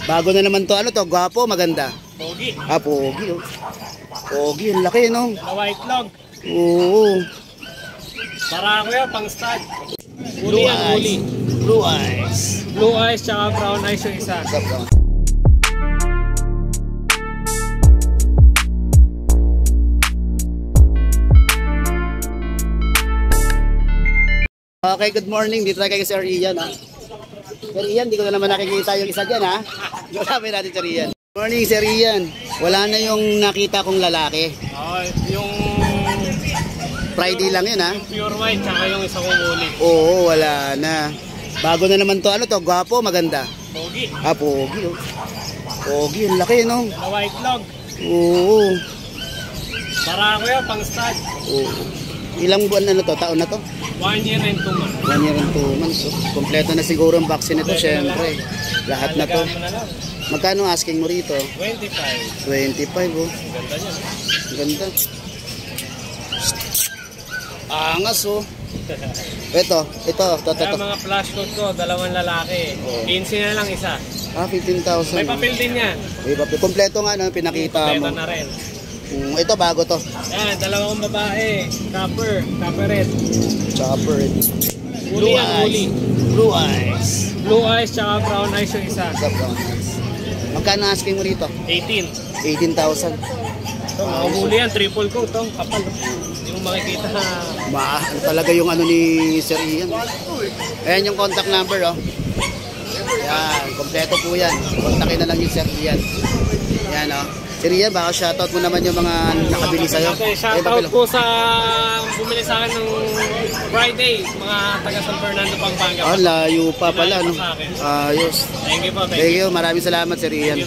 Bago na naman to. Ano to? Gwapo, maganda. Pogi. Pogi. Oh. Pogi, ang laki, no? White log. Oo. Para ako yan, pang stud. Blue eyes. Blue eyes. Blue eyes, tsaka brown eyes yung isa. Okay, good morning. Dito tayo kay Sir Ian, ha? Sir Ian, di ko na naman nakikita yung isa dyan, ha? Sabi natin, Sir Ian. Good morning, Sir Ian. Wala na yung nakita kong lalaki. Yung Friday lang yun, ha? Yung pure white, tsaka yung isa kong uli. Oo, wala na. Bago na naman to. Ano to? Gwapo, maganda. Pogi. Pogi, oh. Pogi, ang laki, no? White log. Oo. Para ako yan, pang stud. Oo. Ilang buwan na to? Taon na to? 1 year and 2 months. 1 year and 2 months. So, kompleto na siguro ang vaccine nito, syempre. Lahat na to. Magkano asking mo rito? 25. 25, oh. Ganda niya. Ganda. Angas, oh. Ito. Kaya mga flash code ko, dalawang lalaki. 15 na lang isa. 15,000. May papel din yan. May papel. Kompleto nga, no? Pinakita mo. Kompleto na rin. Ito, bago to. Yan, dalawang babae. Copper red. Chopper. Uli yan, uli. Blue eyes. Blue eyes, tsaka brown eyes yung isa. Magkano asking mo rito? 18. 18,000. Ito, mahuli yan, triple coat. Ito, kapal. Hindi mo makikita na. Ano talaga yung ano ni Sir Ian. Ayan yung contact number, oh. Yan, kompleto po yan. Kontakin na lang yung Sir Ian. Yan, oh. Sir Ian, baka shoutout mo naman yung mga nakabili sa'yo. Okay, shoutout po sa bumili sa akin ng Friday, mga taga San Fernando, Pampanga. Layo pa pala, no? Ayos. Thank you po. Thank you. Maraming salamat, Sir Ian.